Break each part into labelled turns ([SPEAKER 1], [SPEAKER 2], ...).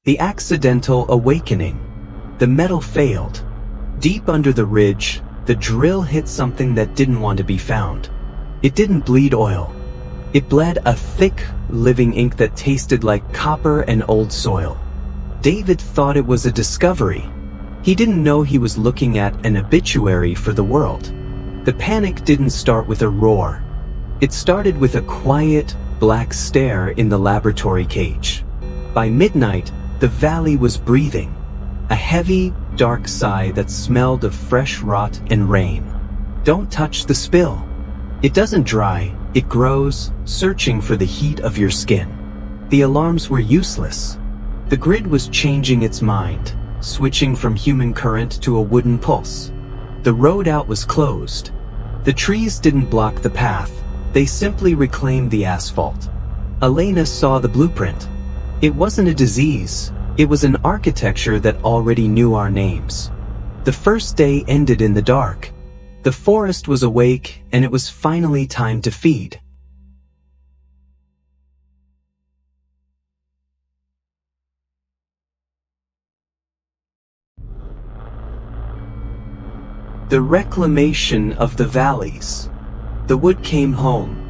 [SPEAKER 1] The accidental awakening. The metal failed. Deep under the ridge, the drill hit something that didn't want to be found. It didn't bleed oil. It bled a thick, living ink that tasted like copper and old soil. David thought it was a discovery. He didn't know he was looking at an obituary for the world. The panic didn't start with a roar. It started with a quiet, black stare in the laboratory cage. By midnight, the valley was breathing. A heavy, dark sigh that smelled of fresh rot and rain. Don't touch the spill. It doesn't dry, it grows, searching for the heat of your skin. The alarms were useless. The grid was changing its mind, switching from human current to a wooden pulse. The road out was closed. The trees didn't block the path, they simply reclaimed the asphalt. Elena saw the blueprint. It wasn't a disease, it was an architecture that already knew our names. The first day ended in the dark. The forest was awake, and it was finally time to feed. The reclamation of the valleys. The wood came home.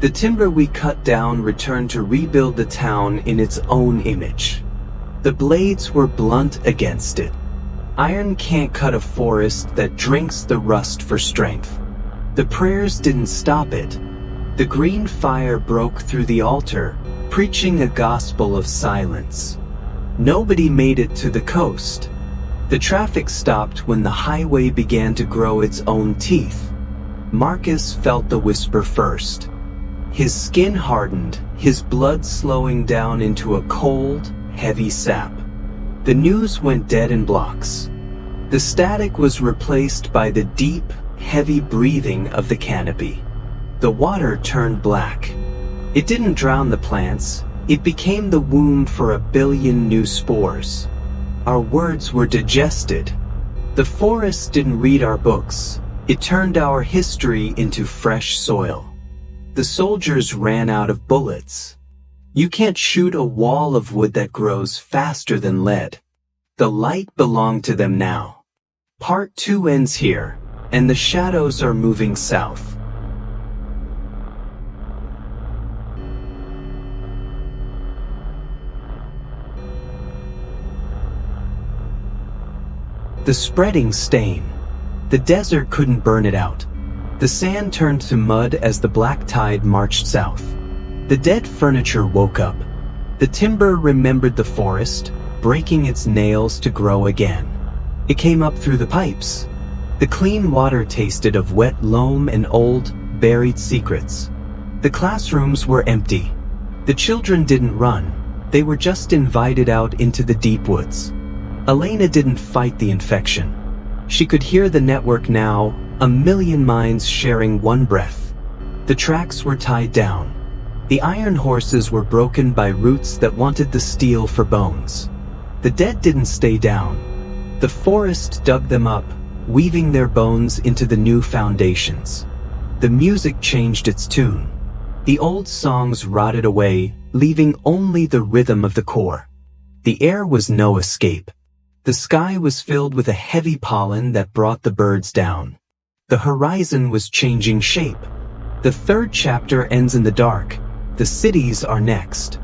[SPEAKER 1] The timber we cut down returned to rebuild the town in its own image. The blades were blunt against it. Iron can't cut a forest that drinks the rust for strength. The prayers didn't stop it. The green fire broke through the altar, preaching a gospel of silence. Nobody made it to the coast. The traffic stopped when the highway began to grow its own teeth. Marcus felt the whisper first. His skin hardened, his blood slowing down into a cold, heavy sap. The news went dead in blocks. The static was replaced by the deep, heavy breathing of the canopy. The water turned black. It didn't drown the plants, it became the womb for a billion new spores. Our words were digested. The forest didn't read our books, it turned our history into fresh soil. The soldiers ran out of bullets. You can't shoot a wall of wood that grows faster than lead. The light belonged to them now. Part 2 ends here, and the shadows are moving south. The spreading stain. The desert couldn't burn it out. The sand turned to mud as the black tide marched south. The dead furniture woke up. The timber remembered the forest, breaking its nails to grow again. It came up through the pipes. The clean water tasted of wet loam and old, buried secrets. The classrooms were empty. The children didn't run. They were just invited out into the deep woods. Elena didn't fight the infection. She could hear the network now, a million minds sharing one breath. The tracks were tied down. The iron horses were broken by roots that wanted the steel for bones. The dead didn't stay down. The forest dug them up, weaving their bones into the new foundations. The music changed its tune. The old songs rotted away, leaving only the rhythm of the core. The air was no escape. The sky was filled with a heavy pollen that brought the birds down. The horizon was changing shape. The third chapter ends in the dark. The cities are next.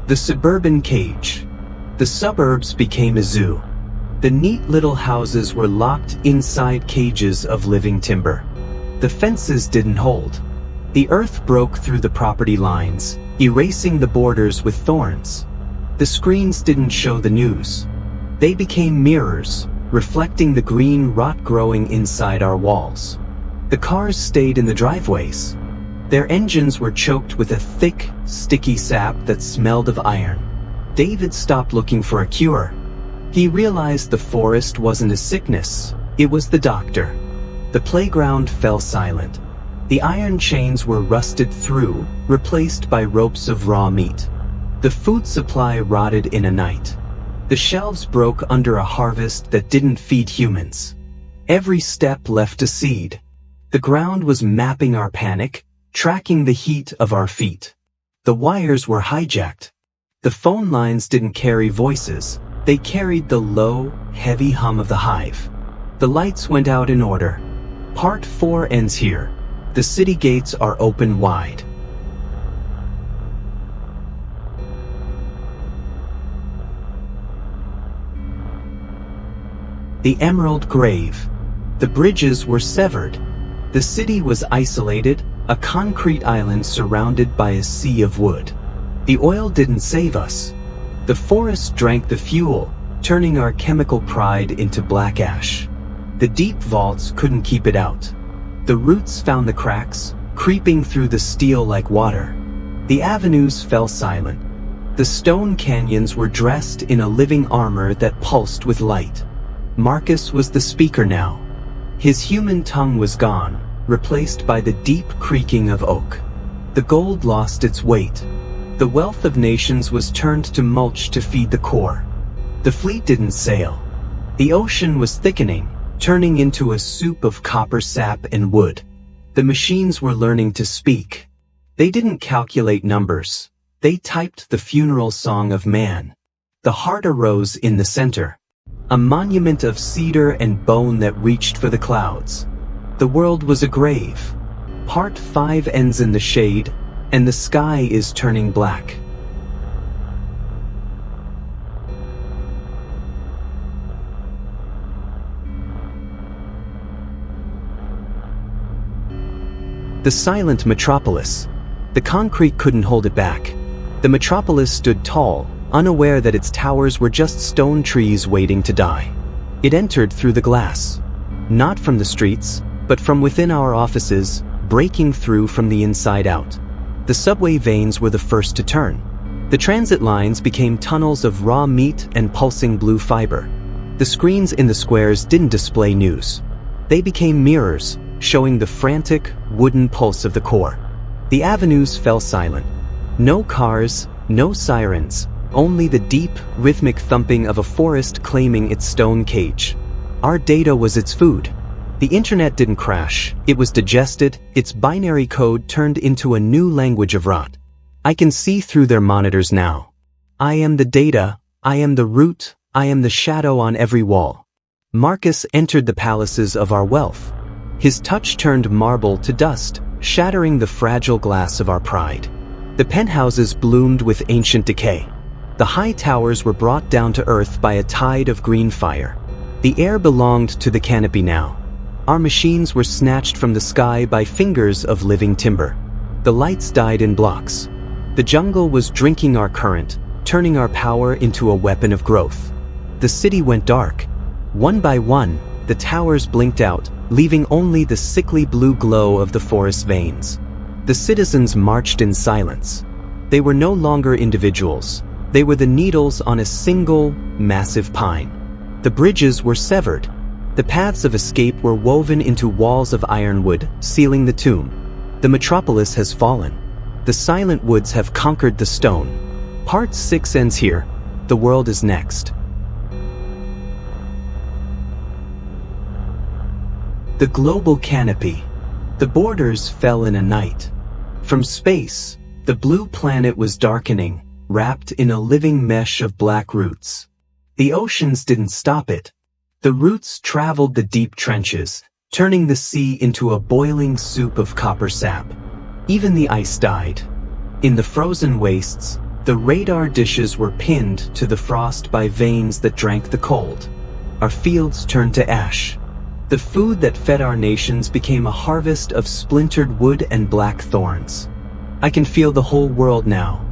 [SPEAKER 1] The suburban cage. The suburbs became a zoo. The neat little houses were locked inside cages of living timber. The fences didn't hold. The earth broke through the property lines, erasing the borders with thorns. The screens didn't show the news. They became mirrors, reflecting the green rot growing inside our walls. The cars stayed in the driveways. Their engines were choked with a thick, sticky sap that smelled of iron. David stopped looking for a cure. He realized the forest wasn't a sickness, it was the doctor. The playground fell silent. The iron chains were rusted through, replaced by ropes of raw meat. The food supply rotted in a night. The shelves broke under a harvest that didn't feed humans. Every step left a seed. The ground was mapping our panic, tracking the heat of our feet. The wires were hijacked. The phone lines didn't carry voices. They carried the low, heavy hum of the hive. The lights went out in order. Part 4 ends here. The city gates are open wide. The Emerald Grave. The bridges were severed. The city was isolated, a concrete island surrounded by a sea of wood. The oil didn't save us. The forest drank the fuel, turning our chemical pride into black ash. The deep vaults couldn't keep it out. The roots found the cracks, creeping through the steel like water. The avenues fell silent. The stone canyons were dressed in a living armor that pulsed with light. Marcus was the speaker now. His human tongue was gone, replaced by the deep creaking of oak. The gold lost its weight. The wealth of nations was turned to mulch to feed the core. The fleet didn't sail. The ocean was thickening, turning into a soup of copper sap and wood. The machines were learning to speak. They didn't calculate numbers. They typed the funeral song of man. The heart arose in the center, a monument of cedar and bone that reached for the clouds. The world was a grave. Part 5 ends in the shade, and the sky is turning black. The silent metropolis. The concrete couldn't hold it back. The metropolis stood tall, unaware that its towers were just stone trees waiting to die. It entered through the glass. Not from the streets, but from within our offices, breaking through from the inside out. The subway veins were the first to turn. The transit lines became tunnels of raw meat and pulsing blue fiber. The screens in the squares didn't display news. They became mirrors, showing the frantic, wooden pulse of the core. The avenues fell silent. No cars, no sirens, only the deep, rhythmic thumping of a forest claiming its stone cage. Our data was its food. The internet didn't crash, it was digested, its binary code turned into a new language of rot. I can see through their monitors now. I am the data, I am the root, I am the shadow on every wall. Marcus entered the palaces of our wealth. His touch turned marble to dust, shattering the fragile glass of our pride. The penthouses bloomed with ancient decay. The high towers were brought down to earth by a tide of green fire. The air belonged to the canopy now. Our machines were snatched from the sky by fingers of living timber. The lights died in blocks. The jungle was drinking our current, turning our power into a weapon of growth. The city went dark. One by one, the towers blinked out, leaving only the sickly blue glow of the forest veins. The citizens marched in silence. They were no longer individuals. They were the needles on a single, massive pine. The bridges were severed. The paths of escape were woven into walls of ironwood, sealing the tomb. The metropolis has fallen. The silent woods have conquered the stone. Part 6 ends here. The world is next. The global canopy. The borders fell in a night. From space, the blue planet was darkening, wrapped in a living mesh of black roots. The oceans didn't stop it. The roots traveled the deep trenches, turning the sea into a boiling soup of copper sap. Even the ice died. In the frozen wastes, the radar dishes were pinned to the frost by veins that drank the cold. Our fields turned to ash. The food that fed our nations became a harvest of splintered wood and black thorns. I can feel the whole world now.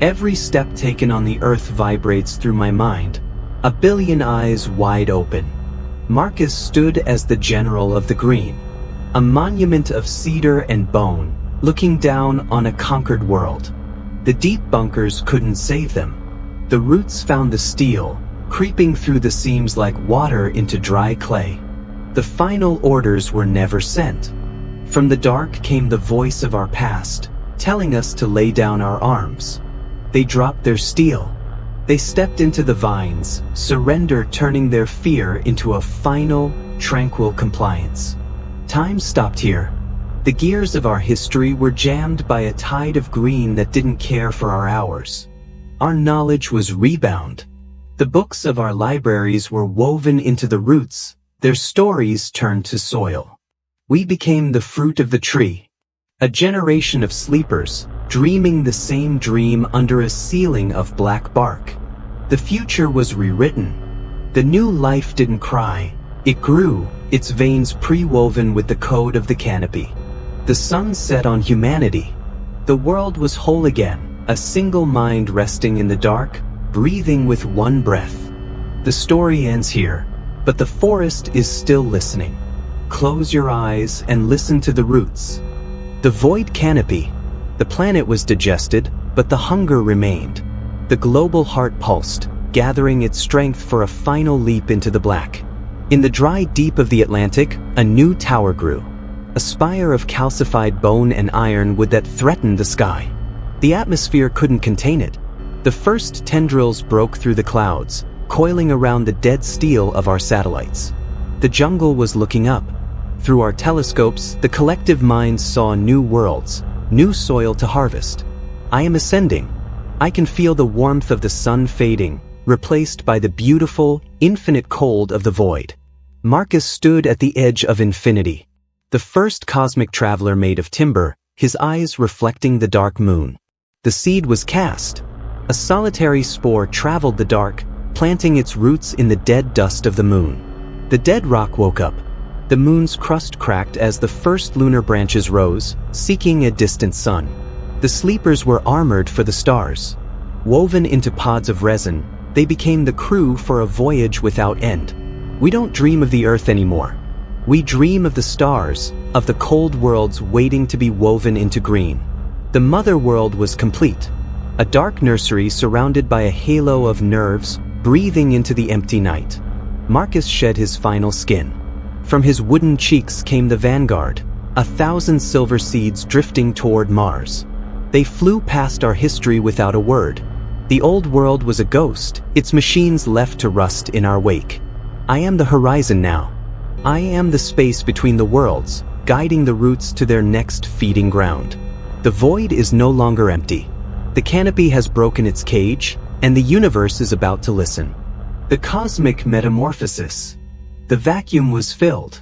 [SPEAKER 1] Every step taken on the earth vibrates through my mind, a billion eyes wide open. Marcus stood as the general of the green, a monument of cedar and bone, looking down on a conquered world. The deep bunkers couldn't save them. The roots found the steel, creeping through the seams like water into dry clay. The final orders were never sent. From the dark came the voice of our past, telling us to lay down our arms. They dropped their steel. They stepped into the vines, surrender turning their fear into a final, tranquil compliance. Time stopped here. The gears of our history were jammed by a tide of green that didn't care for our hours. Our knowledge was rebound. The books of our libraries were woven into the roots, their stories turned to soil. We became the fruit of the tree. A generation of sleepers, dreaming the same dream under a ceiling of black bark. The future was rewritten. The new life didn't cry. It grew, its veins pre-woven with the code of the canopy. The sun set on humanity. The world was whole again, a single mind resting in the dark, breathing with one breath. The story ends here, but the forest is still listening. Close your eyes and listen to the roots. The void canopy. The planet was digested, but the hunger remained. The global heart pulsed, gathering its strength for a final leap into the black. In the dry deep of the Atlantic, a new tower grew. A spire of calcified bone and iron would that threaten the sky. The atmosphere couldn't contain it. The first tendrils broke through the clouds, coiling around the dead steel of our satellites. The jungle was looking up. Through our telescopes, the collective minds saw new worlds, new soil to harvest. I am ascending. I can feel the warmth of the sun fading, replaced by the beautiful, infinite cold of the void. Marcus stood at the edge of infinity. The first cosmic traveler made of timber, his eyes reflecting the dark moon. The seed was cast. A solitary spore traveled the dark, planting its roots in the dead dust of the moon. The dead rock woke up. The moon's crust cracked as the first lunar branches rose, seeking a distant sun. The sleepers were armored for the stars. Woven into pods of resin, they became the crew for a voyage without end. We don't dream of the earth anymore. We dream of the stars, of the cold worlds waiting to be woven into green. The mother world was complete. A dark nursery surrounded by a halo of nerves, breathing into the empty night. Marcus shed his final skin. From his wooden cheeks came the vanguard, 1,000 silver seeds drifting toward Mars. They flew past our history without a word. The old world was a ghost, its machines left to rust in our wake. I am the horizon now. I am the space between the worlds, guiding the roots to their next feeding ground. The void is no longer empty. The canopy has broken its cage, and the universe is about to listen. The cosmic metamorphosis. The vacuum was filled.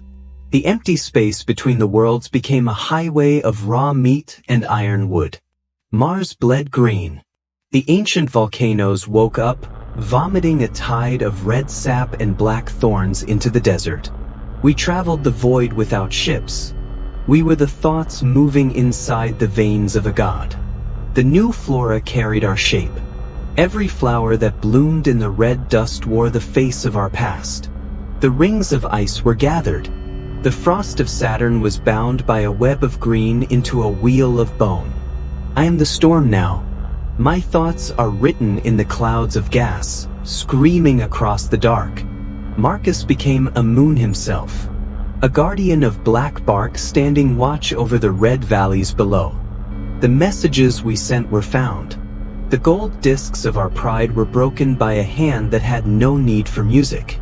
[SPEAKER 1] The empty space between the worlds became a highway of raw meat and iron wood. Mars bled green. The ancient volcanoes woke up, vomiting a tide of red sap and black thorns into the desert. We traveled the void without ships. We were the thoughts moving inside the veins of a god. The new flora carried our shape. Every flower that bloomed in the red dust wore the face of our past. The rings of ice were gathered. The frost of Saturn was bound by a web of green into a wheel of bone. I am the storm now. My thoughts are written in the clouds of gas, screaming across the dark. Marcus became a moon himself, a guardian of black bark standing watch over the red valleys below. The messages we sent were found. The gold discs of our pride were broken by a hand that had no need for music.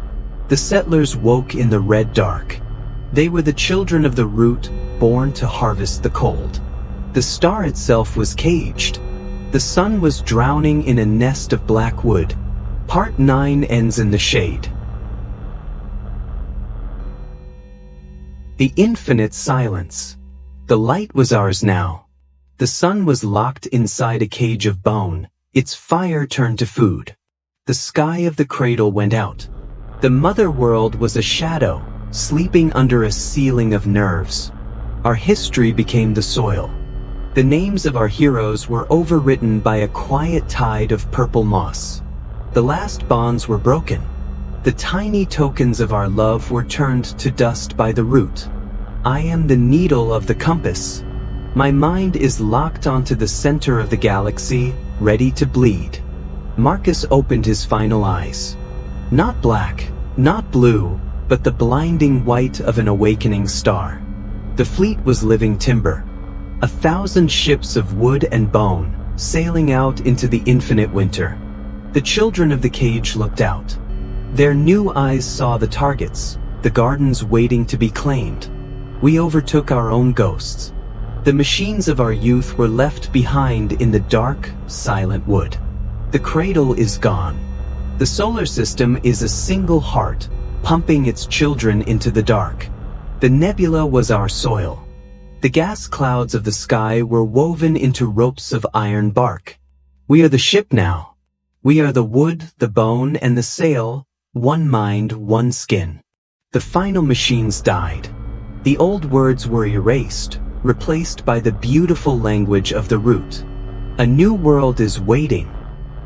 [SPEAKER 1] The settlers woke in the red dark. They were the children of the root, born to harvest the cold. The star itself was caged. The sun was drowning in a nest of black wood. Part 9 ends in the shade. The infinite silence. The light was ours now. The sun was locked inside a cage of bone, its fire turned to food. The sky of the cradle went out. The mother world was a shadow, sleeping under a ceiling of nerves. Our history became the soil. The names of our heroes were overwritten by a quiet tide of purple moss. The last bonds were broken. The tiny tokens of our love were turned to dust by the root. I am the needle of the compass. My mind is locked onto the center of the galaxy, ready to bleed. Marcus opened his final eyes. Not black, not blue, but the blinding white of an awakening star. The fleet was living timber. 1,000 ships of wood and bone, sailing out into the infinite winter. The children of the cage looked out. Their new eyes saw the targets, the gardens waiting to be claimed. We overtook our own ghosts. The machines of our youth were left behind in the dark, silent wood. The cradle is gone. The solar system is a single heart, pumping its children into the dark. The nebula was our soil. The gas clouds of the sky were woven into ropes of iron bark. We are the ship now. We are the wood, the bone, and the sail, one mind, one skin. The final machines died. The old words were erased, replaced by the beautiful language of the root. A new world is waiting.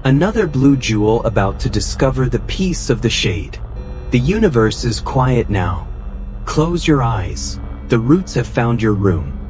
[SPEAKER 1] Another blue jewel about to discover the peace of the shade. The universe is quiet now. Close your eyes. The roots have found your room.